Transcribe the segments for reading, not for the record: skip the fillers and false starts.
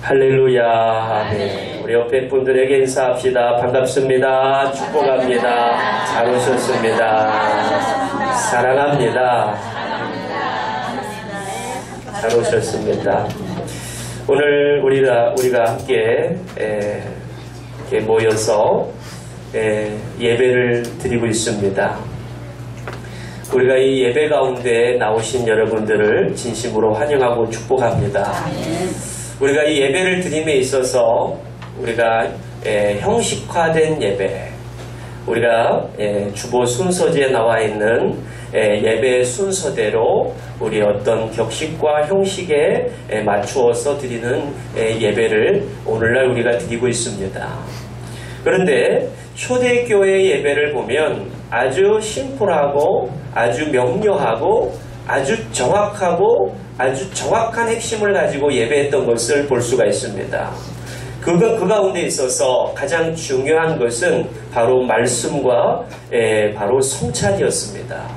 할렐루야. 아멘. 우리 옆에 분들에게 인사합시다. 반갑습니다. 축복합니다. 잘 오셨습니다. 사랑합니다. 잘 오셨습니다. 오늘 우리가 함께 이렇게 모여서 예배를 드리고 있습니다. 우리가 이 예배 가운데 나오신 여러분들을 진심으로 환영하고 축복합니다. 우리가 이 예배를 드림에 있어서 우리가 형식화된 예배, 우리가 주보 순서지에 나와 있는 예배 순서대로 우리 어떤 격식과 형식에 맞추어서 드리는 예배를 오늘날 우리가 드리고 있습니다. 그런데 초대교회 예배를 보면 아주 심플하고 아주 명료하고 아주 정확하고 아주 정확한 핵심을 가지고 예배했던 것을 볼 수가 있습니다. 그 가운데 있어서 가장 중요한 것은 바로 말씀과 바로 성찬이었습니다.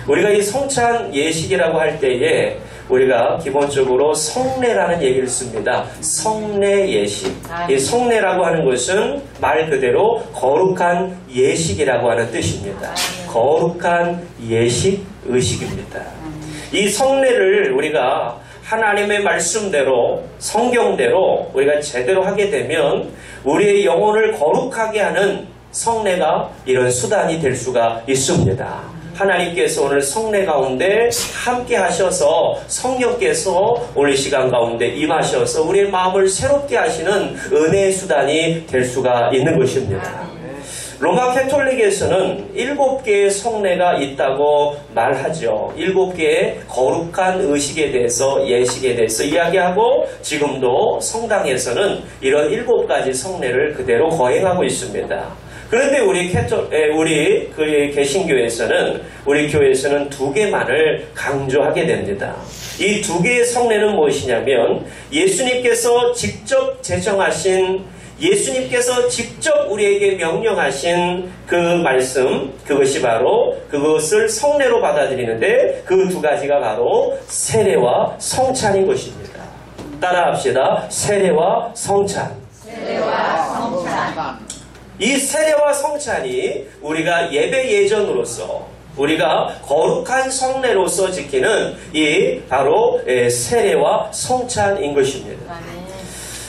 우리가 이 성찬 예식이라고 할 때에 우리가 기본적으로 성례라는 얘기를 씁니다. 성례 예식. 이 성례라고 하는 것은 말 그대로 거룩한 예식이라고 하는 뜻입니다. 거룩한 예식, 의식입니다. 이 성례를 우리가 하나님의 말씀대로, 성경대로 우리가 제대로 하게 되면 우리의 영혼을 거룩하게 하는 성례가 이런 수단이 될 수가 있습니다. 하나님께서 오늘 성례 가운데 함께 하셔서 성령께서 오늘 시간 가운데 임하셔서 우리의 마음을 새롭게 하시는 은혜의 수단이 될 수가 있는 것입니다. 로마 캐톨릭에서는 7개의 성례가 있다고 말하죠. 7개의 거룩한 의식에 대해서, 예식에 대해서 이야기하고 지금도 성당에서는 이런 7가지 성례를 그대로 거행하고 있습니다. 그런데 우리 개신교에서는, 우리 교회에서는 2개만을 강조하게 됩니다. 이 2개의 성례는 무엇이냐면 예수님께서 직접 제정하신, 예수님께서 직접 우리에게 명령하신 그 말씀, 그것이 바로 그것을 성례로 받아들이는데 그 2가지가 바로 세례와 성찬인 것입니다. 따라합시다. 세례와 성찬. 세례와 성찬. 이 세례와 성찬이 우리가 예배 예전으로서, 우리가 거룩한 성례로서 지키는 이 바로 세례와 성찬인 것입니다.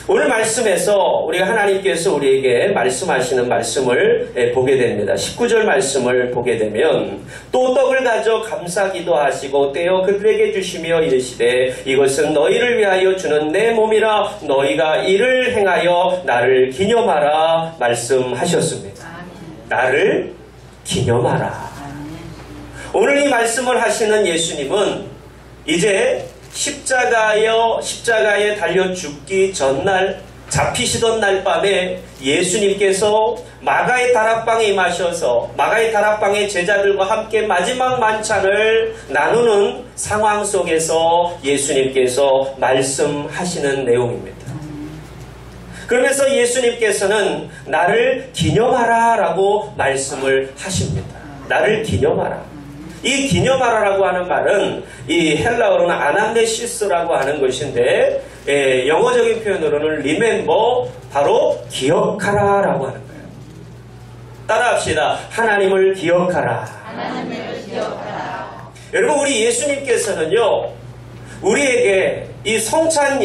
오늘 말씀에서 우리가 하나님께서 우리에게 말씀하시는 말씀을 보게 됩니다. 19절 말씀을 보게 되면 또 떡을 가져 감사기도 하시고 떼어 그들에게 주시며 이르시되 이것은 너희를 위하여 주는 내 몸이라 너희가 이를 행하여 나를 기념하라 말씀하셨습니다. 나를 기념하라. 오늘 이 말씀을 하시는 예수님은 이제 십자가에 달려 죽기 전날, 잡히시던 날 밤에 예수님께서 마가의 다락방에 임하셔서 마가의 다락방의 제자들과 함께 마지막 만찬을 나누는 상황 속에서 예수님께서 말씀하시는 내용입니다. 그러면서 예수님께서는 나를 기념하라 라고 말씀을 하십니다. 나를 기념하라. 이 기념하라라고 하는 말은 이 헬라어로는 아남네시스라고 하는 것인데 영어적인 표현으로는 remember, 바로 기억하라라고 하는 거예요. 따라합시다. 하나님을 기억하라. 하나님을 기억하라. 여러분, 우리 예수님께서는요, 우리에게 이 성찬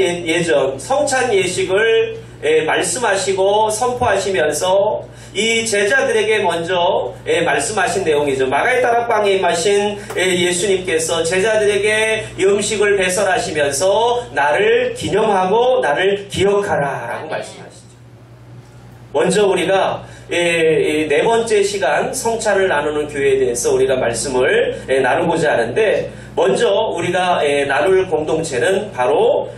예식을 말씀하시고 선포하시면서 이 제자들에게 먼저 말씀하신 내용이죠. 마가의 다락방에 임하신 예수님께서 제자들에게 음식을 배설하시면서 나를 기념하고 나를 기억하라 라고 말씀하시죠. 먼저 우리가 4번째 시간 성찬을 나누는 교회에 대해서 우리가 말씀을 나누고자 하는데, 먼저 우리가 나눌 공동체는 바로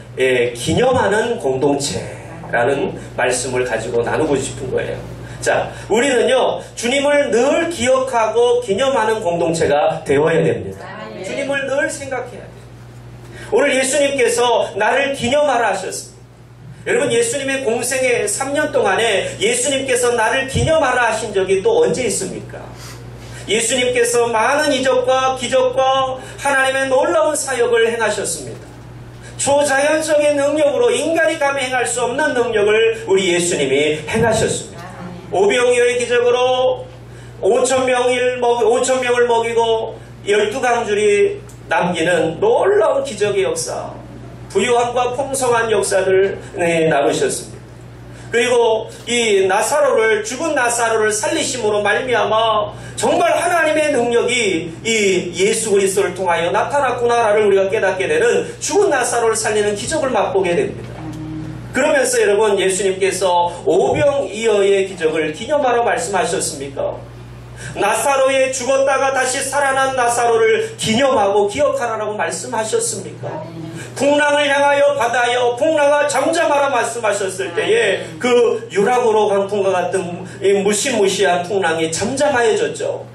기념하는 공동체라는 말씀을 가지고 나누고 싶은 거예요. 자, 우리는요, 주님을 늘 기억하고 기념하는 공동체가 되어야 됩니다. 주님을 늘 생각해야 돼요. 오늘 예수님께서 나를 기념하라 하셨습니다. 여러분, 예수님의 공생의 3년 동안에 예수님께서 나를 기념하라 하신 적이 또 언제 있습니까? 예수님께서 많은 이적과 기적과 하나님의 놀라운 사역을 행하셨습니다. 초자연적인 능력으로 인간이 감히 행할 수 없는 능력을 우리 예수님이 행하셨습니다. 오병이어의 기적으로 5,000명을 먹이고 12강줄이 남기는 놀라운 기적의 역사, 부유함과 풍성한 역사를 나누셨습니다. 그리고 이 죽은 나사로를 살리심으로 말미암아 정말 하나님의 능력이 이 예수 그리스도를 통하여 나타났구나를 우리가 깨닫게 되는 죽은 나사로를 살리는 기적을 맛보게 됩니다. 그러면서 여러분, 예수님께서 오병이어의 기적을 기념하러 말씀하셨습니까? 나사로의 죽었다가 다시 살아난 나사로를 기념하고 기억하라고 말씀하셨습니까? 풍랑을 향하여 바다여 풍랑아 잠잠하라 말씀하셨을 때에 그 유라고로 강풍과 같은 무시무시한 풍랑이 잠잠하여졌죠.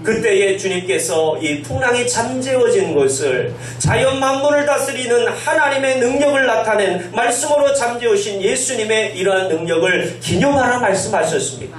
그때에 주님께서 이 풍랑이 잠재워진 것을 자연 만물을 다스리는 하나님의 능력을 나타낸 말씀으로 잠재우신 예수님의 이러한 능력을 기념하라 말씀하셨습니다.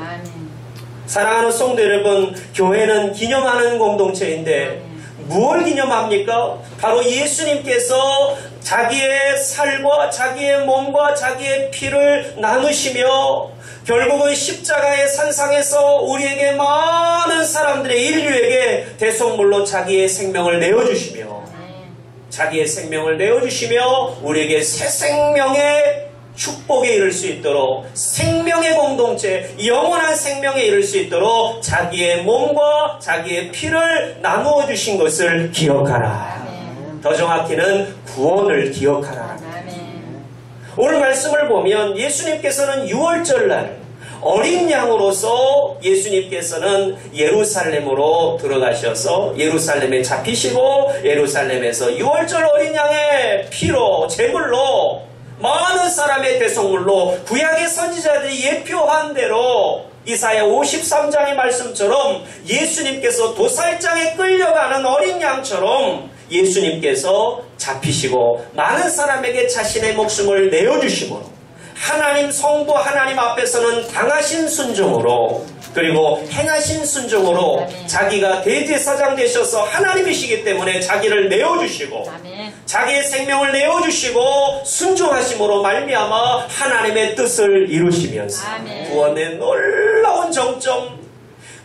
사랑하는 성도 여러분, 교회는 기념하는 공동체인데 무엇을 기념합니까? 바로 예수님께서 자기의 살과 자기의 몸과 자기의 피를 나누시며 결국은 십자가의 산상에서 우리에게 많은 사람들의 인류에게 대속물로 자기의 생명을 내어주시며 우리에게 새 생명의 축복에 이를 수 있도록 생명의 공동체, 영원한 생명에 이를 수 있도록 자기의 몸과 자기의 피를 나누어 주신 것을 기억하라. 더 정확히는 구원을 기억하라. 오늘 말씀을 보면 예수님께서는 6월절날 어린 양으로서 예수님께서는 예루살렘으로 들어가셔서 예루살렘에 잡히시고 예루살렘에서 6월절 어린 양의 피로 제물로 많은 사람의 대속물로 구약의 선지자들이 예표한 대로 이사야 53장의 말씀처럼 예수님께서 도살장에 끌려가는 어린 양처럼 예수님께서 잡히시고 많은 사람에게 자신의 목숨을 내어주심으로 하나님 성부 하나님 앞에서는 당하신 순종으로 그리고 행하신 순종으로 자기가 대제사장 되셔서 하나님이시기 때문에 자기를 내어주시고 자기의 생명을 내어주시고 순종하심으로 말미암아 하나님의 뜻을 이루시면서 구원의 놀라운 정점,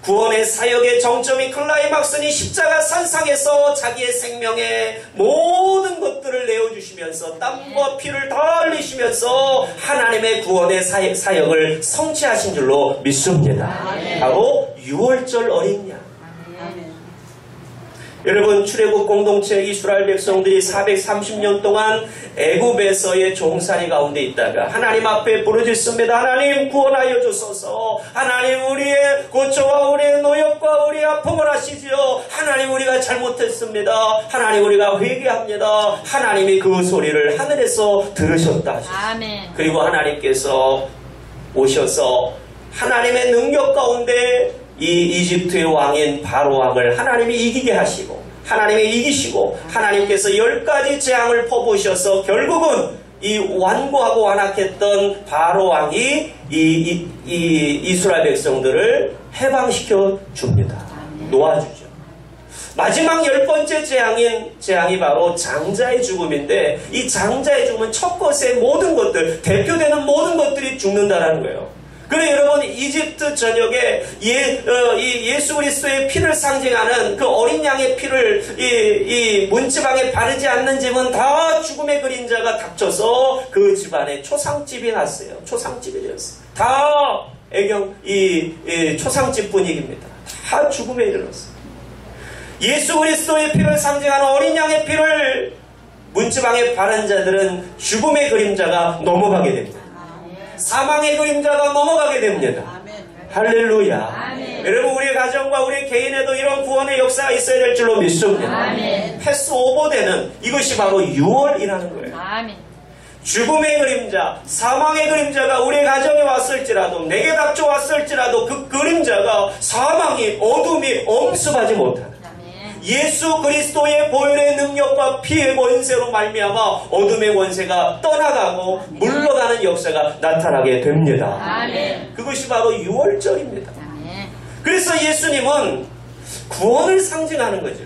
구원의 사역의 정점이 클라이막스니 십자가 산상에서 자기의 생명의 모든 것들을 내어주시면서 땀과 피를 다 흘리시면서 하나님의 구원의 사역을 성취하신 줄로 믿습니다. 바로 6월절 어린 양. 여러분, 출애굽 공동체 이스라엘 백성들이 430년 동안 애굽에서의 종살이 가운데 있다가 하나님 앞에 부르짖습니다. 하나님 구원하여 주소서. 하나님 우리의 고초와 우리의 노역과 우리의 아픔을 아시지요. 하나님 우리가 잘못했습니다. 하나님 우리가 회개합니다. 하나님이 그 소리를 하늘에서 들으셨다 하셨습니다. 그리고 하나님께서 오셔서 하나님의 능력 가운데 이 이집트의 왕인 바로 왕을 하나님이 이기게 하시고 하나님이 이기시고 하나님께서 10가지 재앙을 퍼부으셔서 결국은 이 완고하고 완악했던 바로 왕이 이 이스라엘 백성들을 해방시켜 줍니다. 놓아주죠. 마지막 10번째 재앙이 바로 장자의 죽음인데 이 장자의 죽음은 첫 것의 모든 것들, 대표되는 모든 것들이 죽는다라는 거예요. 그래 여러분, 이집트 전역에 예수 그리스도의 피를 상징하는 그 어린 양의 피를 이 문지방에 바르지 않는 집은 다 죽음의 그림자가 닥쳐서 그 집안에 초상집이 났어요. 초상집이 되었어요. 다 초상집 분위기입니다. 다 죽음에 이르렀어요. 예수 그리스도의 피를 상징하는 어린 양의 피를 문지방에 바른 자들은 죽음의 그림자가 넘어가게 됩니다. 사망의 그림자가 넘어가게 됩니다. 할렐루야. 여러분, 우리 가정과 우리 개인에도 이런 구원의 역사가 있어야 될 줄로 믿습니다. 패스 오버되는 이것이 바로 6월이라는 거예요. 죽음의 그림자, 사망의 그림자가 우리 가정에 왔을지라도 내게 닥쳐왔을지라도 그 그림자가 사망이 어둠이 엄습하지 못하는 예수 그리스도의 보혈의 능력과 피의 권세로 말미암아 어둠의 권세가 떠나가고 물러가는 역사가 나타나게 됩니다. 그것이 바로 6월절입니다. 그래서 예수님은 구원을 상징하는 거죠.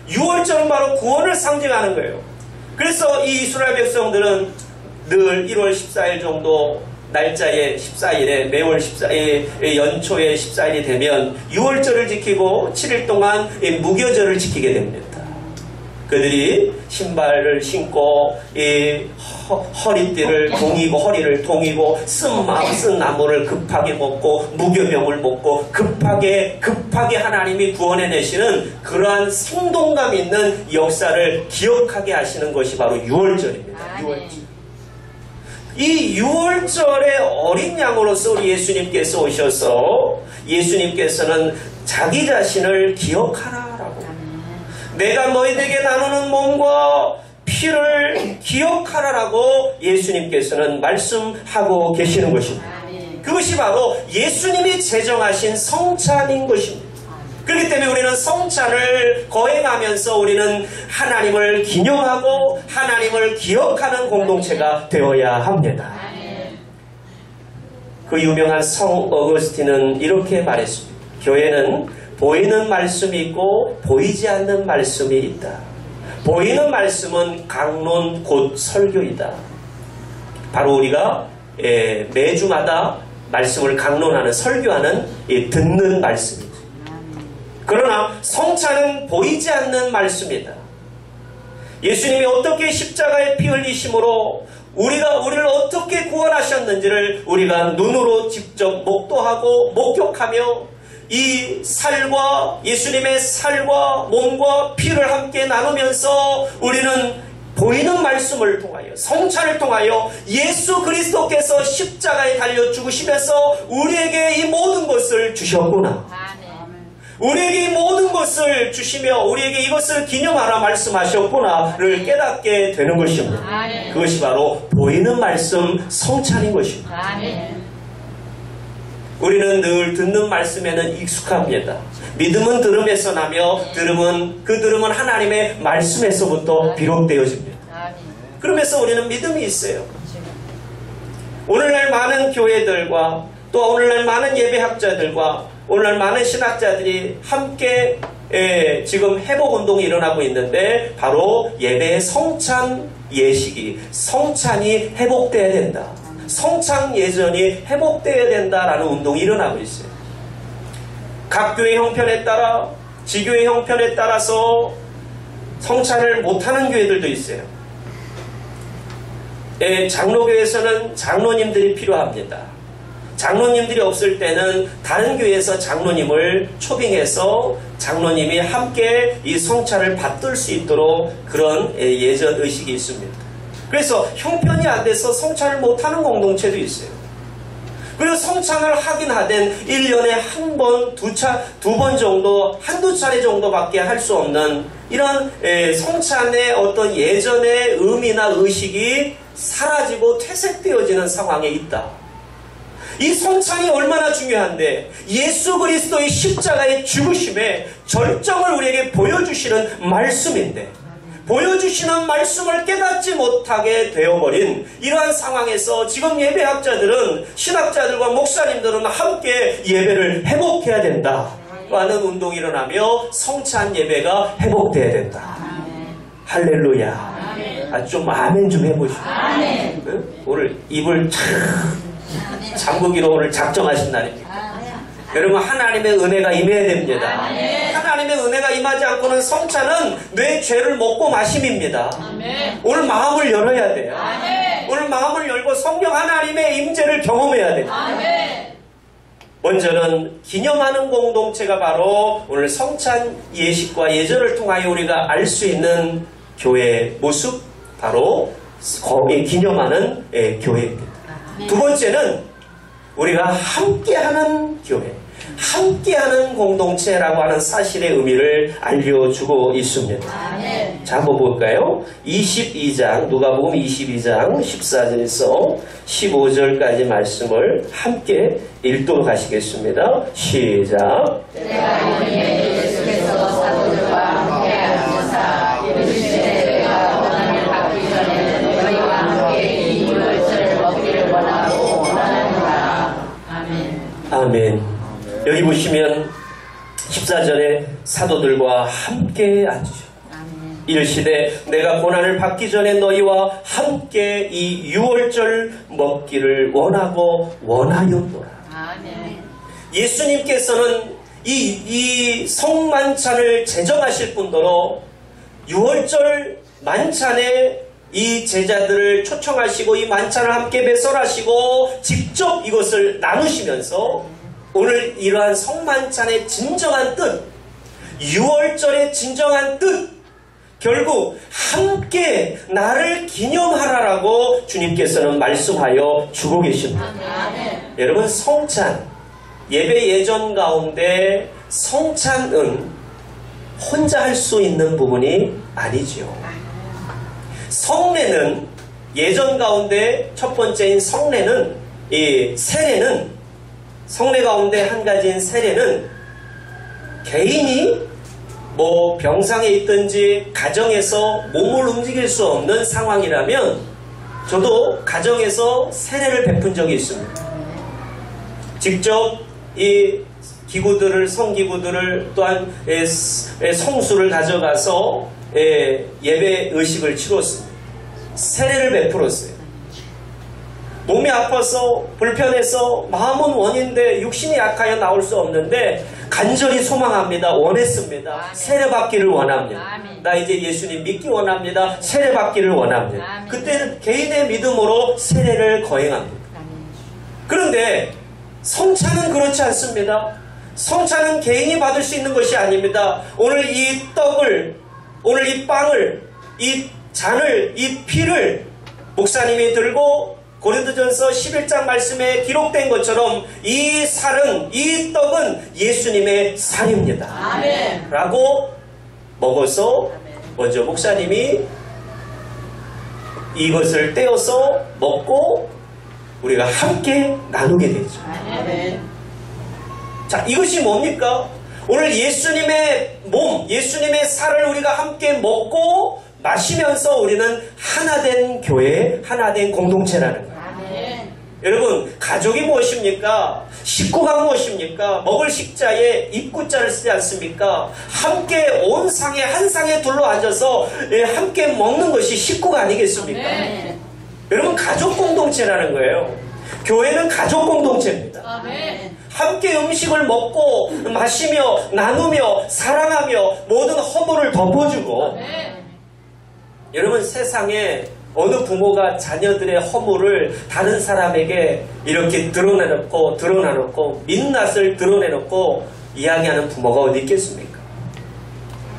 6월절은 바로 구원을 상징하는 거예요. 그래서 이 이스라엘 백성들은 늘 1월 14일 정도 날짜의 14일에 매월 14일 연초의 14일이 되면 6월절을 지키고 7일 동안 무교절을 지키게 됩니다. 그들이 신발을 신고 허리띠를 동이고 허리를 동이고 쓴 나무를 급하게 먹고 무교병을 먹고 급하게 하나님이 구원해내시는 그러한 생동감 있는 역사를 기억하게 하시는 것이 바로 6월절입니다. 6월절. 이 6월절의 어린 양으로서 우리 예수님께서 오셔서 예수님께서는 자기 자신을 기억하라라고, 내가 너희에게 나누는 몸과 피를 기억하라라고 예수님께서는 말씀하고 계시는 것입니다. 그것이 바로 예수님이 제정하신 성찬인 것입니다. 그렇기 때문에 우리는 성찬을 거행하면서 우리는 하나님을 기념하고 하나님을 기억하는 공동체가 되어야 합니다. 그 유명한 성 어거스틴은 이렇게 말했습니다. 교회는 보이는 말씀이 있고 보이지 않는 말씀이 있다. 보이는 말씀은 강론 곧 설교이다. 바로 우리가 매주마다 말씀을 강론하는, 설교하는 듣는 말씀이다. 그러나 성찬은 보이지 않는 말씀이다. 예수님이 어떻게 십자가에 피 흘리심으로 우리를 어떻게 구원하셨는지를 우리가 눈으로 직접 목도하고 목격하며 이 살과 예수님의 살과 몸과 피를 함께 나누면서 우리는 보이는 말씀을 통하여, 성찬을 통하여 예수 그리스도께서 십자가에 달려 죽으시면서 우리에게 이 모든 것을 주셨구나, 우리에게 이 모든 것을 주시며 우리에게 이것을 기념하라 말씀하셨구나를 깨닫게 되는 것입니다. 그것이 바로 보이는 말씀, 성찬인 것입니다. 우리는 늘 듣는 말씀에는 익숙합니다. 믿음은 들음에서 나며 들음은 하나님의 말씀에서부터 비롯되어집니다. 그러면서 우리는 믿음이 있어요. 오늘날 많은 교회들과 또 오늘날 많은 예배학자들과 오늘날 많은 신학자들이 함께 지금 회복운동이 일어나고 있는데 바로 예배의 성찬 예식이, 성찬이 회복되어야 된다, 성찬 예전이 회복되어야 된다라는 운동이 일어나고 있어요. 각 교회 형편에 따라, 지교회 형편에 따라서 성찬을 못하는 교회들도 있어요. 장로교에서는 장로님들이 필요합니다. 장로님들이 없을 때는 다른 교회에서 장로님을 초빙해서 장로님이 함께 이 성찬을 받들 수 있도록 그런 예전 의식이 있습니다. 그래서 형편이 안 돼서 성찬을 못하는 공동체도 있어요. 그리고 성찬을 하긴 하된 1년에 한 번, 두 번 정도, 한두 차례 정도밖에 할 수 없는 이런 성찬의 어떤 예전의 의미나 의식이 사라지고 퇴색되어지는 상황에 있다. 이 성찬이 얼마나 중요한데 예수 그리스도의 십자가의 죽으심의 절정을 우리에게 보여주시는 말씀인데, 보여주시는 말씀을 깨닫지 못하게 되어버린 이러한 상황에서 지금 예배학자들은, 신학자들과 목사님들은 함께 예배를 회복해야 된다 라는 운동이 일어나며 성찬 예배가 회복돼야 된다. 할렐루야. 좀 아멘 좀 해보시죠. 오늘 입을 잠그기로 오늘 작정하신 날입니다. 여러분, 하나님의 은혜가 임해야 됩니다. 하나님의 은혜가 임하지 않고는 성찬은 내 죄를 먹고 마심입니다. 오늘 마음을 열어야 돼요. 오늘 마음을 열고 성령 하나님의 임재를 경험해야 됩니다. 먼저는 기념하는 공동체가 바로 오늘 성찬 예식과 예절을 통하여 우리가 알 수 있는 교회의 모습, 바로 기념하는 교회입니다. 두 번째는 우리가 함께하는 교회, 함께하는 공동체라고 하는 사실의 의미를 알려주고 있습니다. 자, 한번 볼까요? 22장, 누가복음 22장 14절에서 15절까지 말씀을 함께 읽도록 하시겠습니다. 시작. 때가 이르매 예수께서 사도들과 함께 앉으사 이르시되 내가 원한을 받기 전에는 너희와 함께 이 유월절을 먹기를 원하고 원하노라. 아멘. 아멘. 여기 보시면 14절에 사도들과 함께 앉으셨고, 이르시되 내가 고난을 받기 전에 너희와 함께 이 유월절 먹기를 원하고 원하였노라. 아멘. 예수님께서는 이 성만찬을 제정하실 뿐더러 유월절 만찬에 이 제자들을 초청하시고 이 만찬을 함께 배설하시고 직접 이것을 나누시면서 오늘 이러한 성만찬의 진정한 뜻, 유월절의 진정한 뜻, 결국 함께 나를 기념하라라고 주님께서는 말씀하여 주고 계십니다. 아멘. 여러분, 성찬, 예배 예전 가운데 성찬은 혼자 할 수 있는 부분이 아니지요. 성례는 예전 가운데 첫 번째인 성례는, 이 세례는, 성례 가운데 한 가지인 세례는 개인이 뭐 병상에 있든지 가정에서 몸을 움직일 수 없는 상황이라면 저도 가정에서 세례를 베푼 적이 있습니다. 직접 이 기구들을, 성기구들을 또한 성수를 가져가서 예배 의식을 치렀습니다. 세례를 베풀었어요. 몸이 아파서 불편해서 마음은 원인데 육신이 약하여 나올 수 없는데 간절히 소망합니다. 원했습니다. 아멘. 세례받기를 원합니다. 아멘. 나 이제 예수님 믿기 원합니다. 세례받기를 원합니다. 아멘. 그때는 개인의 믿음으로 세례를 거행합니다. 그런데 성찬은 그렇지 않습니다. 성찬은 개인이 받을 수 있는 것이 아닙니다. 오늘 이 떡을, 오늘 이 빵을, 이 잔을, 이 피를 목사님이 들고 고린도전서 11장 말씀에 기록된 것처럼 이 살은, 이 떡은 예수님의 살입니다. 아멘. 라고 먹어서 먼저 목사님이 이것을 떼어서 먹고 우리가 함께 나누게 되죠. 아멘. 자, 이것이 뭡니까? 오늘 예수님의 몸, 예수님의 살을 우리가 함께 먹고 마시면서 우리는 하나된 교회, 하나된 공동체라는 거예요. 아멘. 여러분, 가족이 무엇입니까? 식구가 무엇입니까? 먹을 식자에 입구자를 쓰지 않습니까? 함께 온 상에, 한 상에 둘러 앉아서 함께 먹는 것이 식구가 아니겠습니까? 아멘. 여러분, 가족 공동체라는 거예요. 교회는 가족 공동체입니다. 아멘. 함께 음식을 먹고 마시며 나누며 사랑하며 모든 허물을 덮어주고. 아멘. 여러분, 세상에 어느 부모가 자녀들의 허물을 다른 사람에게 이렇게 드러내놓고 민낯을 드러내놓고 이야기하는 부모가 어디 있겠습니까?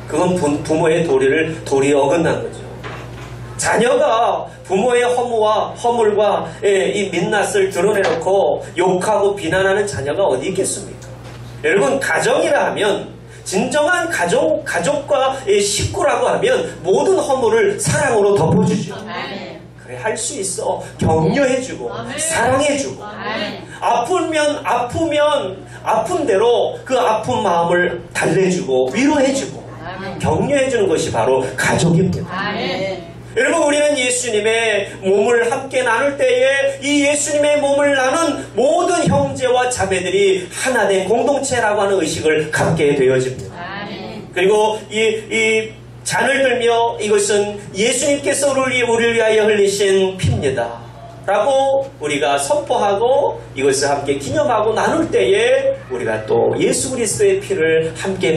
그건 부모의 도리에 어긋난 거죠. 자녀가 부모의 허물과 이 민낯을 드러내놓고 욕하고 비난하는 자녀가 어디 있겠습니까? 여러분, 가정이라 하면, 진정한 가족과 식구라고 하면 모든 허물을 사랑으로 덮어주죠. 아멘. 그래, 할 수 있어. 격려해주고 아멘. 사랑해주고. 아멘. 아프면 아픈 대로 그 아픈 마음을 달래주고 위로해주고 아멘. 격려해주는 것이 바로 가족입니다. 아멘. 여러분, 우리는 예수님의 몸을 함께 나눌 때에 이 예수님의 몸을 나눈 모든 형제와 자매들이 하나된 공동체라고 하는 의식을 갖게 되어집니다. 아멘. 그리고 이 잔을 들며 이것은 예수님께서 우리를 위하여 흘리신 피입니다 라고 우리가 선포하고 이것을 함께 기념하고 나눌 때에 우리가 또 예수 그리스도의 피를 함께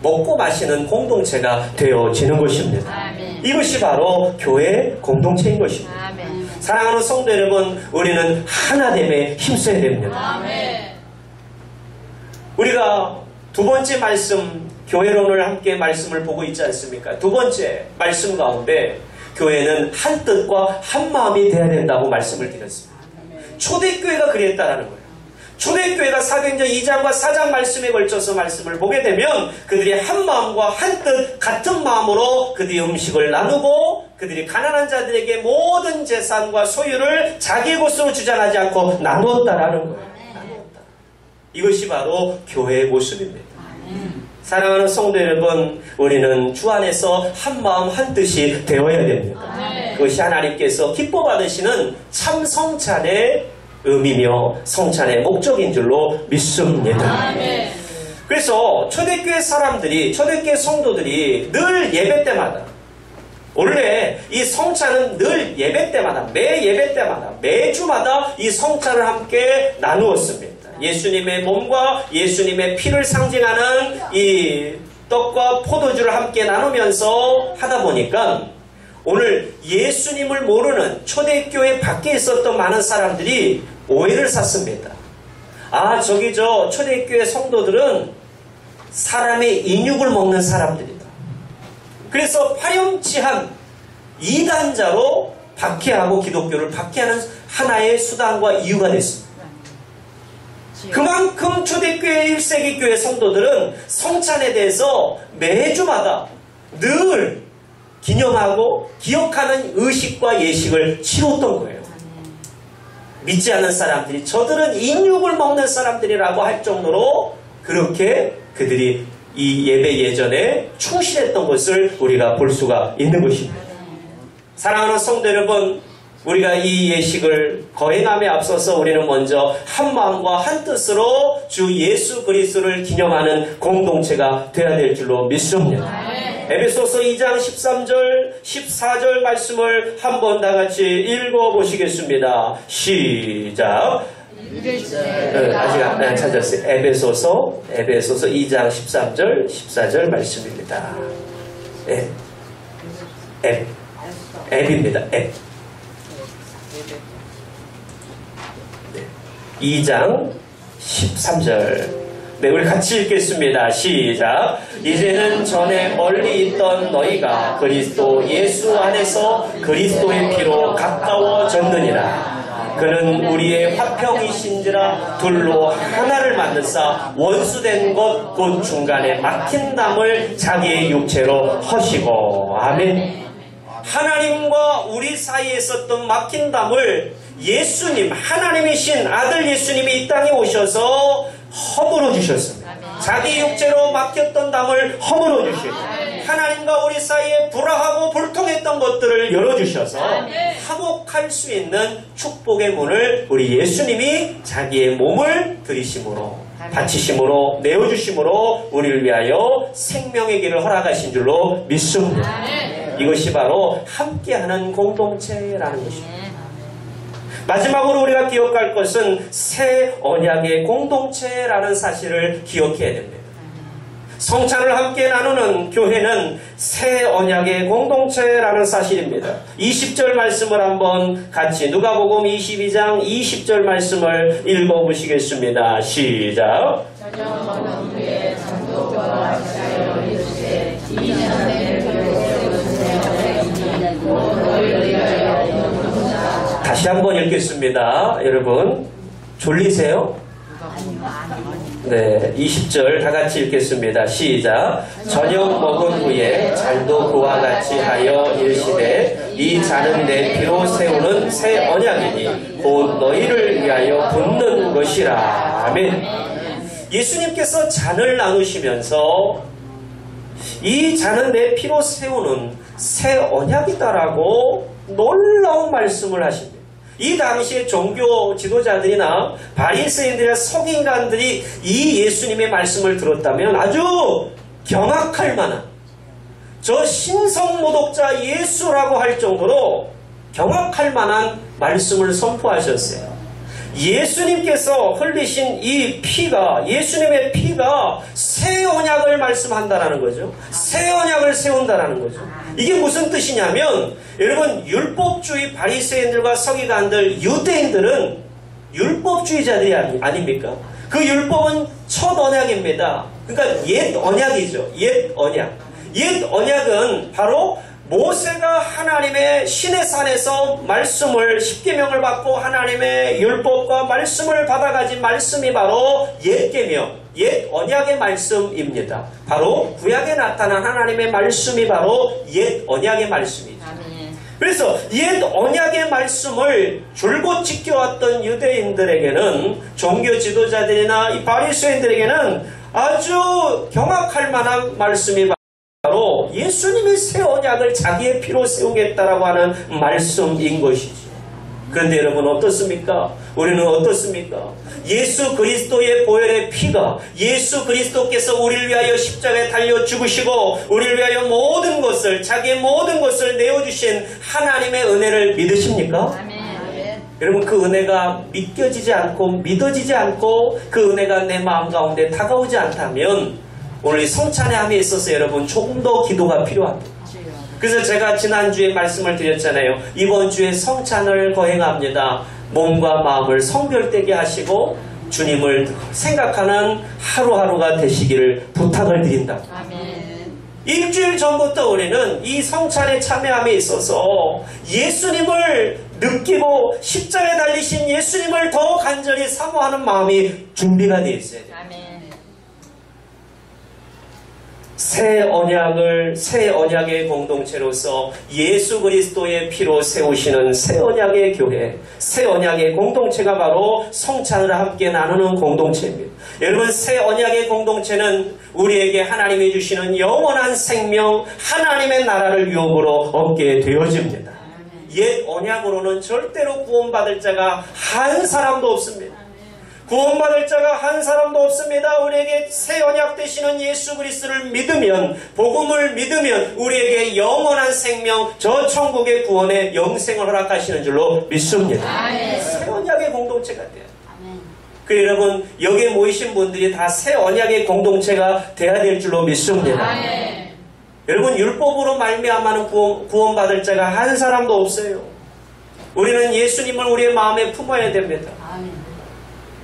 먹고 마시는 공동체가 되어지는 것입니다. 아멘. 이것이 바로 교회 공동체인 것입니다. 아멘. 사랑하는 성도 여러분, 우리는 하나됨에 힘써야 됩니다. 아멘. 우리가 두 번째 말씀, 교회론을 함께 말씀을 보고 있지 않습니까? 두 번째 말씀 가운데 교회는 한 뜻과 한 마음이 되어야 된다고 말씀을 드렸습니다. 초대교회가 그랬다라는 거예요. 초대교회가 사도행전 2장과 4장 말씀에 걸쳐서 말씀을 보게 되면 그들이 한 마음과 한 뜻 같은 마음으로 그들이 음식을 나누고 그들이 가난한 자들에게 모든 재산과 소유를 자기의 것으로 주장하지 않고 나누었다라는 거예요. 나누었다. 이것이 바로 교회의 모습입니다. 사랑하는 성도 여러분, 우리는 주 안에서 한 마음 한 뜻이 되어야 됩니다. 그것이 하나님께서 기뻐 받으시는 참 성찬의 의미며 성찬의 목적인 줄로 믿습니다. 그래서 초대교회 사람들이, 초대교회 성도들이 늘 예배 때마다, 원래 이 성찬은 늘 예배 때마다, 매 예배 때마다, 매주마다 이 성찬을 함께 나누었습니다. 예수님의 몸과 예수님의 피를 상징하는 이 떡과 포도주를 함께 나누면서 하다 보니까 오늘 예수님을 모르는 초대교회 밖에 있었던 많은 사람들이 오해를 샀습니다. 아, 저기 저 초대교회 성도들은 사람의 인육을 먹는 사람들이다. 그래서 파렴치한 이단자로 박해하고 기독교를 박해하는 하나의 수단과 이유가 됐습니다. 그만큼 초대교회 1세기 교회 성도들은 성찬에 대해서 매주마다 늘 기념하고 기억하는 의식과 예식을 치렀던 거예요. 믿지 않는 사람들이 저들은 인육을 먹는 사람들이라고 할 정도로 그렇게 그들이 이 예배 예전에 충실했던 것을 우리가 볼 수가 있는 것입니다. 사랑하는 성도 여러분, 우리가 이 예식을 거행함에 앞서서 우리는 먼저 한 마음과 한 뜻으로 주 예수 그리스도를 기념하는 공동체가 되어야 될 줄로 믿습니다. 에베소서 2장 13절, 14절 말씀을 한번 다 같이 읽어보시겠습니다. 시작. 아직 안 찾았어요. 에베소서 2장 13절, 14절 말씀입니다. 앱입니다. 앱. 2장 13절. 네, 우리 같이 읽겠습니다. 시작. 이제는 전에 멀리 있던 너희가 그리스도 예수 안에서 그리스도의 피로 가까워졌느니라. 그는 우리의 화평이신지라 둘로 하나를 만드사 원수된 것 곧 중간에 막힌 담을 자기의 육체로 허시고. 아멘. 하나님과 우리 사이에 있었던 막힌 담을 예수님, 하나님이신 아들 예수님이 이 땅에 오셔서 허물어 주셨습니다. 자기 육체로 막혔던 담을 허물어 주시고 하나님과 우리 사이에 불화하고 불통했던 것들을 열어주셔서 화목할 수 있는 축복의 문을 우리 예수님이 자기의 몸을 들이심으로 바치심으로 내어주심으로 우리를 위하여 생명의 길을 허락하신 줄로 믿습니다. 이것이 바로 함께하는 공동체라는 것입니다. 마지막으로 우리가 기억할 것은 새 언약의 공동체라는 사실을 기억해야 됩니다. 성찬을 함께 나누는 교회는 새 언약의 공동체라는 사실입니다. 20절 말씀을 한번 같이 누가복음 22장 20절 말씀을 읽어보시겠습니다. 시작. 다시 한번 읽겠습니다. 여러분 졸리세요? 네, 20절 다 같이 읽겠습니다. 시작. 저녁 먹은 후에 잔도 그와 같이 하여 이르시되 이 잔은 내 피로 세우는 새 언약이니 곧 너희를 위하여 붓는 것이라. 아멘. 예수님께서 잔을 나누시면서 이 잔은 내 피로 세우는 새 언약이다라고 놀라운 말씀을 하십니다. 이 당시에 종교 지도자들이나 바리새인들이나 서기관들이 이 예수님의 말씀을 들었다면 아주 경악할 만한, 저 신성모독자 예수라고 할 정도로 경악할 만한 말씀을 선포하셨어요. 예수님께서 흘리신 이 피가, 예수님의 피가 새 언약을 말씀한다라는 거죠. 새 언약을 세운다라는 거죠. 이게 무슨 뜻이냐면, 여러분 율법주의 바리새인들과 서기관들, 유대인들은 율법주의자들이 아닙니까? 그 율법은 첫 언약입니다. 그러니까 옛 언약이죠. 옛 언약. 옛 언약은 바로 모세가 하나님의 시내산에서 말씀을, 십계명을 받고 하나님의 율법과 말씀을 받아가진 말씀이 바로 옛계명, 옛 언약의 말씀입니다. 바로 구약에 나타난 하나님의 말씀이 바로 옛 언약의 말씀이죠. 그래서 옛 언약의 말씀을 줄곧 지켜왔던 유대인들에게는, 종교 지도자들이나 이 바리새인들에게는 아주 경악할 만한 말씀이 바로 예수님이 새 언약을 자기의 피로 세우겠다라고 하는 말씀인 것이죠. 그런데 여러분 어떻습니까? 우리는 어떻습니까? 예수 그리스도의 보혈의 피가 예수 그리스도께서 우리를 위하여 십자가에 달려 죽으시고 우리를 위하여 모든 것을 자기의 모든 것을 내어주신 하나님의 은혜를 믿으십니까? 아멘. 여러분 그 은혜가 믿겨지지 않고 믿어지지 않고 그 은혜가 내 마음 가운데 다가오지 않다면 오늘 이 성찬의 함에 있어서 여러분 조금 더 기도가 필요합니다. 그래서 제가 지난주에 말씀을 드렸잖아요. 이번 주에 성찬을 거행합니다. 몸과 마음을 성결되게 하시고 주님을 생각하는 하루하루가 되시기를 부탁을 드린다. 아멘. 일주일 전부터 우리는 이 성찬에 참여함에 있어서 예수님을 느끼고 십자가에 달리신 예수님을 더 간절히 사모하는 마음이 준비가 되어 있어야 돼요. 아멘. 새 언약의 공동체로서 예수 그리스도의 피로 세우시는 새 언약의 교회, 새 언약의 공동체가 바로 성찬을 함께 나누는 공동체입니다. 여러분 새 언약의 공동체는 우리에게 하나님이 주시는 영원한 생명, 하나님의 나라를 유업으로 얻게 되어집니다. 옛 언약으로는 절대로 구원받을 자가 한 사람도 없습니다. 구원받을 자가 한 사람도 없습니다. 우리에게 새 언약 되시는 예수 그리스도를 믿으면, 복음을 믿으면 우리에게 영원한 생명, 저 천국의 구원의 영생을 허락하시는 줄로 믿습니다. 아멘. 새 언약의 공동체가 돼요. 그 여러분 여기에 모이신 분들이 다 새 언약의 공동체가 돼야 될 줄로 믿습니다. 아멘. 여러분 율법으로 말미암아는 구원받을 자가 한 사람도 없어요. 우리는 예수님을 우리의 마음에 품어야 됩니다. 아멘.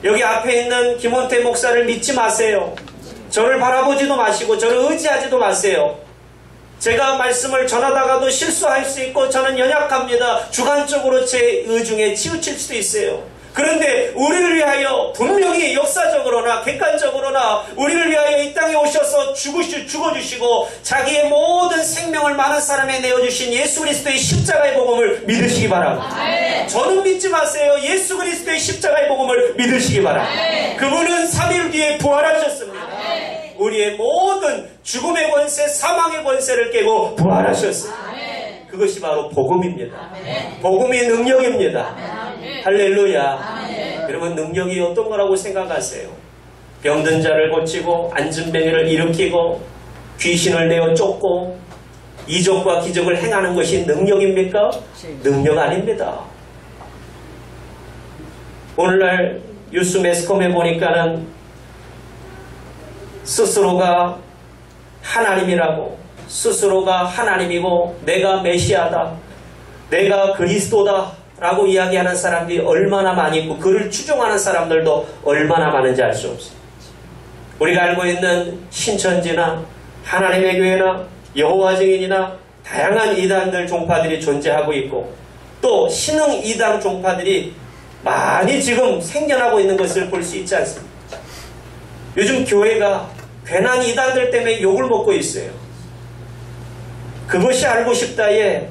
여기 앞에 있는 김원태 목사를 믿지 마세요. 저를 바라보지도 마시고 저를 의지하지도 마세요. 제가 말씀을 전하다가도 실수할 수 있고 저는 연약합니다. 주관적으로 제 의중에 치우칠 수도 있어요. 그런데 우리를 위하여 분명히 역사적으로나 객관적으로나 우리를 위하여 이 땅에 오셔서 죽어주시고 자기의 모든 생명을 많은 사람에 내어주신 예수 그리스도의 십자가의 복음을 믿으시기 바랍니다. 저는 믿지 마세요. 예수 그리스도의 십자가의 복음을 믿으시기 바랍니다. 그분은 3일 뒤에 부활하셨습니다. 우리의 모든 죽음의 권세, 사망의 권세를 깨고 부활하셨습니다. 그것이 바로 복음입니다. 복음이 능력입니다. 할렐루야. 여러분 능력이 어떤 거라고 생각하세요? 병든 자를 고치고 앉은뱅이를 일으키고 귀신을 내어 쫓고 이적과 기적을 행하는 것이 능력입니까? 능력 아닙니다. 오늘날 뉴스 매스컴에 보니까는 스스로가 하나님이라고, 스스로가 하나님이고 내가 메시아다, 내가 그리스도다 라고 이야기하는 사람들이 얼마나 많이 있고 그를 추종하는 사람들도 얼마나 많은지 알 수 없어요. 우리가 알고 있는 신천지나 하나님의 교회나 여호와 증인이나 다양한 이단들 종파들이 존재하고 있고 또 신흥 이단 종파들이 많이 지금 생겨나고 있는 것을 볼 수 있지 않습니까? 요즘 교회가 괜한 이단들 때문에 욕을 먹고 있어요. 그것이 알고 싶다에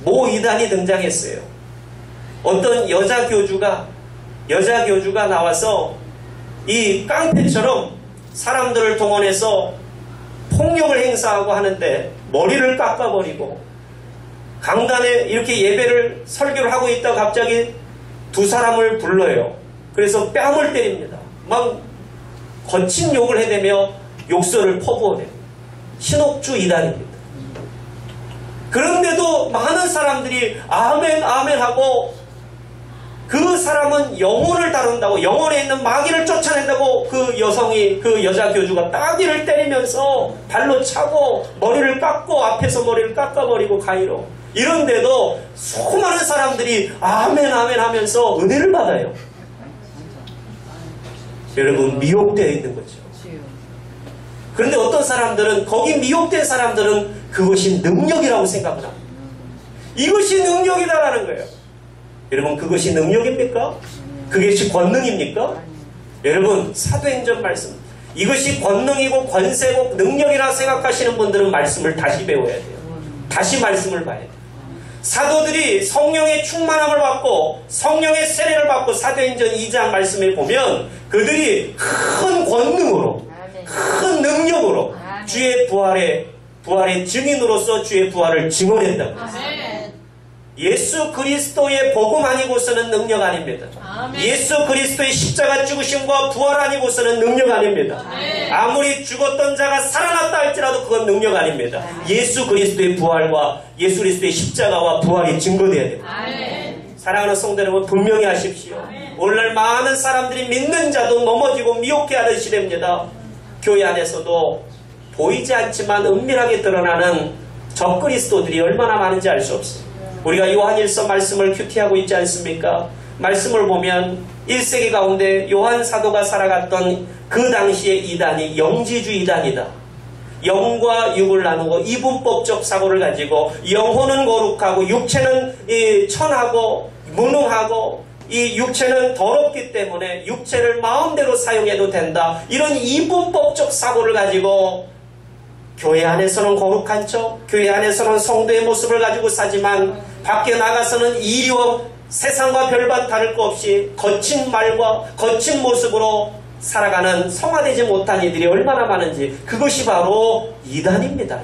모 이단이 등장했어요. 어떤 여자 교주가 나와서 이 깡패처럼 사람들을 동원해서 폭력을 행사하고 하는데 머리를 깎아버리고 강단에 이렇게 예배를 설교를 하고 있다가 갑자기 두 사람을 불러요. 그래서 뺨을 때립니다. 막 거친 욕을 해대며 욕설을 퍼부어내요. 신옥주 이단입니다. 그런데도 많은 사람들이 아멘 아멘 하고 그 사람은 영혼을 다룬다고, 영혼에 있는 마귀를 쫓아낸다고 그 여자 교주가 따귀를 때리면서 발로 차고 머리를 깎고 앞에서 머리를 깎아버리고 가위로. 이런데도 수많은 사람들이 아멘 아멘 하면서 은혜를 받아요. 여러분 미혹되어 있는 거죠. 그런데 어떤 사람들은, 거기 미혹된 사람들은 그것이 능력이라고 생각을 합니다. 이것이 능력이다라는 거예요. 여러분 그것이 능력입니까? 그것이 권능입니까? 여러분 사도행전 말씀, 이것이 권능이고 권세고 능력이라 생각하시는 분들은 말씀을 다시 배워야 돼요. 다시 말씀을 봐야 돼요. 사도들이 성령의 충만함을 받고 성령의 세례를 받고 사도행전 2장 말씀에 보면 그들이 큰 권능으로, 큰 능력으로 주의 부활의 증인으로서 주의 부활을 증언했다고 했어요. 예수 그리스도의 복음 아니고서는 능력 아닙니다. 아멘. 예수 그리스도의 십자가 죽으심과 부활 아니고서는 능력 아닙니다. 아멘. 아무리 죽었던 자가 살아났다 할지라도 그건 능력 아닙니다. 예수 그리스도의 부활과 예수 그리스도의 십자가와 부활이 증거되어야 됩니다. 아멘. 사랑하는 성도 여러분, 분명히 하십시오. 오늘날 많은 사람들이 믿는 자도 넘어지고 미혹해하는 시대입니다. 교회 안에서도 보이지 않지만 은밀하게 드러나는 적그리스도들이 얼마나 많은지 알 수 없습니다. 우리가 요한일서 말씀을 큐티하고 있지 않습니까? 말씀을 보면 1세기 가운데 요한 사도가 살아갔던 그 당시의 이단이 영지주 이단이다. 영과 육을 나누고 이분법적 사고를 가지고 영혼은 거룩하고 육체는 천하고 무능하고 이 육체는 더럽기 때문에 육체를 마음대로 사용해도 된다. 이런 이분법적 사고를 가지고 교회 안에서는 거룩한 척, 교회 안에서는 성도의 모습을 가지고 사지만 밖에 나가서는 이리와 세상과 별반 다를 것 없이 거친 말과 거친 모습으로 살아가는 성화되지 못한 이들이 얼마나 많은지, 그것이 바로 이단입니다.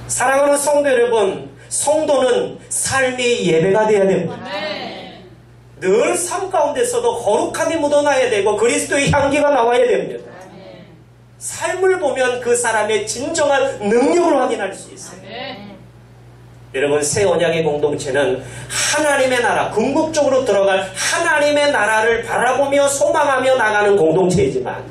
사랑하는 성도 여러분, 성도는 삶이 예배가 되어야 됩니다. 늘 삶 가운데서도 거룩함이 묻어나야 되고 그리스도의 향기가 나와야 됩니다. 삶을 보면 그 사람의 진정한 능력을 확인할 수 있어요. 여러분, 새 언약의 공동체는 하나님의 나라, 궁극적으로 들어갈 하나님의 나라를 바라보며 소망하며 나가는 공동체이지만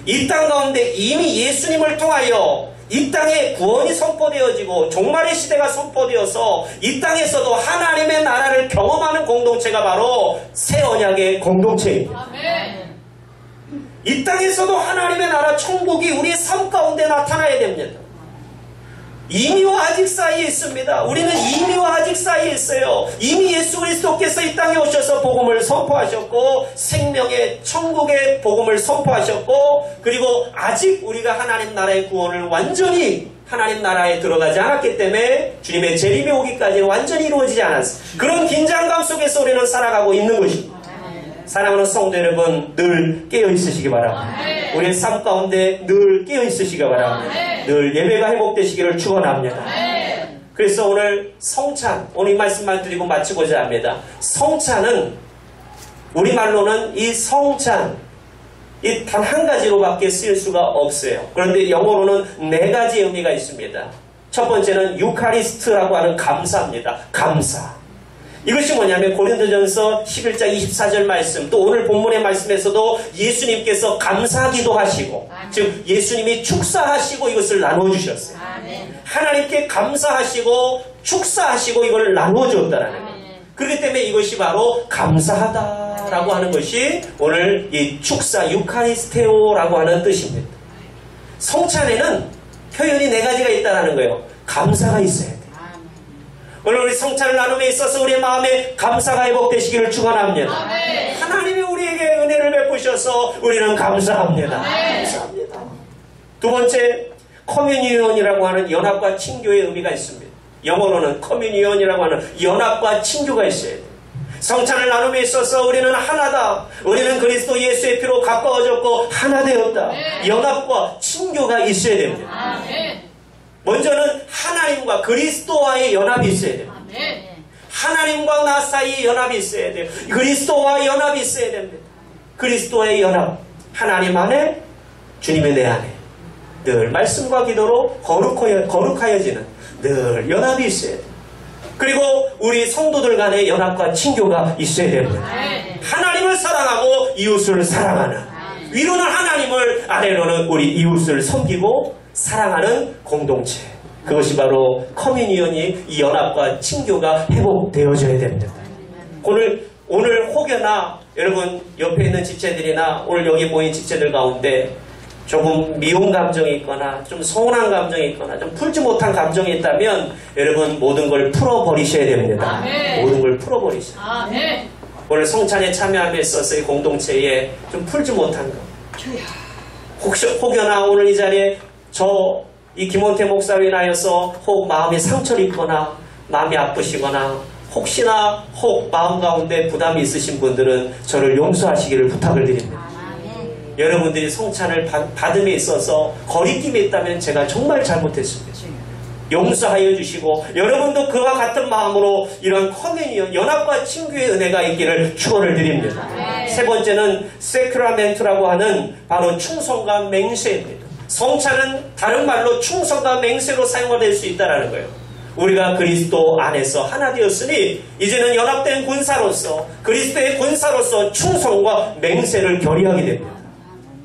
이 땅 가운데 이미 예수님을 통하여 이 땅에 구원이 선포되어지고 종말의 시대가 선포되어서 이 땅에서도 하나님의 나라를 경험하는 공동체가 바로 새 언약의 공동체입니다. 이 땅에서도 하나님의 나라 천국이 우리의 삶 가운데 나타나야 됩니다. 이미와 아직 사이에 있습니다. 우리는 이미와 아직 사이에 있어요. 이미 예수 그리스도께서 이 땅에 오셔서 복음을 선포하셨고 생명의 천국의 복음을 선포하셨고, 그리고 아직 우리가 하나님 나라의 구원을 완전히 하나님 나라에 들어가지 않았기 때문에 주님의 재림이 오기까지는 완전히 이루어지지 않았어요. 그런 긴장감 속에서 우리는 살아가고 있는 것입니다. 사랑하는 성도 여러분, 늘 깨어있으시기 바랍니다. 우리의 삶 가운데 늘 깨어있으시기 바랍니다. 늘 예배가 회복되시기를 축원합니다. 그래서 오늘 성찬, 오늘 이 말씀만 드리고 마치고자 합니다. 성찬은 우리말로는 이 성찬, 이 단 한 가지로밖에 쓰일 수가 없어요. 그런데 영어로는 4가지 의미가 있습니다. 첫 번째는 유카리스트라고 하는 감사입니다. 감사. 이것이 뭐냐면 고린도전서 11장 24절 말씀, 또 오늘 본문의 말씀에서도 예수님께서 감사기도 하시고, 즉 예수님이 축사하시고 이것을 나눠주셨어요. 하나님께 감사하시고 축사하시고 이걸 나눠주었다라는 거예요. 그렇기 때문에 이것이 바로 감사하다라고 하는 것이 오늘 이 축사 유카리스테오라고 하는 뜻입니다. 성찬에는 표현이 4가지가 있다는 거예요. 감사가 있어야 돼요. 오늘 우리 성찬을 나눔에 있어서 우리의 마음에 감사가 회복되시기를 축원합니다. 하나님이 우리에게 은혜를 베푸셔서 우리는 감사합니다. 감사합니다. 두 번째, 커뮤니언이라고 하는 연합과 친교의 의미가 있습니다. 영어로는 커뮤니언이라고 하는 연합과 친교가 있어야 돼요. 성찬을 나눔에 있어서 우리는 하나다. 우리는 그리스도 예수의 피로 가까워졌고 하나 되었다. 연합과 친교가 있어야 됩니다. 먼저는 하나님과 그리스도와의 연합이 있어야 돼요. 하나님과 나 사이에 연합이 있어야 돼요. 그리스도와 연합이 있어야 됩니다. 그리스도와의 연합, 하나님 안에, 주님의 내 안에 늘 말씀과 기도로 거룩하여지는 늘 연합이 있어야 돼요. 그리고 우리 성도들 간의 연합과 친교가 있어야 됩니다. 하나님을 사랑하고 이웃을 사랑하는, 위로는 하나님을, 아래로는 우리 이웃을 섬기고 사랑하는 공동체, 그것이 바로 커뮤니언이, 이 연합과 친교가 회복되어져야 됩니다. 오늘 혹여나 여러분 옆에 있는 지체들이나 오늘 여기 모인 지체들 가운데 조금 미운 감정이 있거나 좀 서운한 감정이 있거나 좀 풀지 못한 감정이 있다면 여러분 모든 걸 풀어버리셔야 됩니다. 모든 걸 풀어버리셔야 됩니다. 오늘 성찬에 참여함에 있어서 이 공동체에 좀 풀지 못한 것, 혹여나 오늘 이 자리에 이 김원태 목사로 인하여서 혹 마음에 상처를 입거나 마음이 아프시거나 혹시나 마음 가운데 부담이 있으신 분들은 저를 용서하시기를 부탁을 드립니다. 여러분들이 성찬을 받음에 있어서 거리낌이 있다면 제가 정말 잘못했습니다. 용서하여 주시고 여러분도 그와 같은 마음으로 이런 커뮤니언, 연합과 친교의 은혜가 있기를 축원을 드립니다. 세 번째는 세크라멘트라고 하는 바로 충성과 맹세입니다. 성찬은 다른 말로 충성과 맹세로 사용될 수 있다는 거예요. 우리가 그리스도 안에서 하나 되었으니 이제는 연합된 군사로서 그리스도의 군사로서 충성과 맹세를 결의하게 됩니다.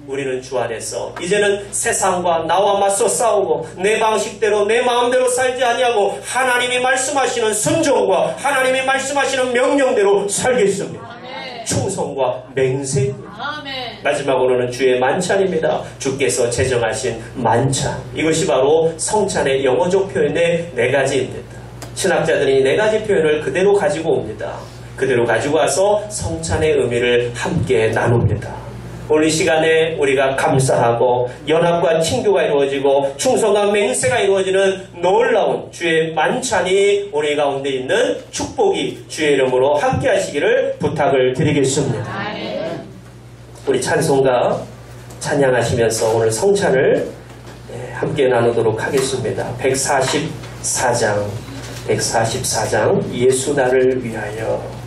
우리는 주 안에서 이제는 세상과 나와 맞서 싸우고 내 방식대로 내 마음대로 살지 아니하고 하나님이 말씀하시는 순종과 하나님이 말씀하시는 명령대로 살겠습니다. 아멘. 충성과 맹세입니다. 아멘. 마지막으로는 주의 만찬입니다. 주께서 제정하신 만찬. 이것이 바로 성찬의 영어적 표현의 네 가지입니다. 신학자들이 네 가지 표현을 그대로 가지고 옵니다. 그대로 가지고 와서 성찬의 의미를 함께 나눕니다. 오늘 이 시간에 우리가 감사하고 연합과 친교가 이루어지고 충성과 맹세가 이루어지는 놀라운 주의 만찬이 우리 가운데 있는 축복이 주의 이름으로 함께 하시기를 부탁을 드리겠습니다. 우리 찬송가 찬양하시면서 오늘 성찬을 함께 나누도록 하겠습니다. 144장 예수 나를 위하여.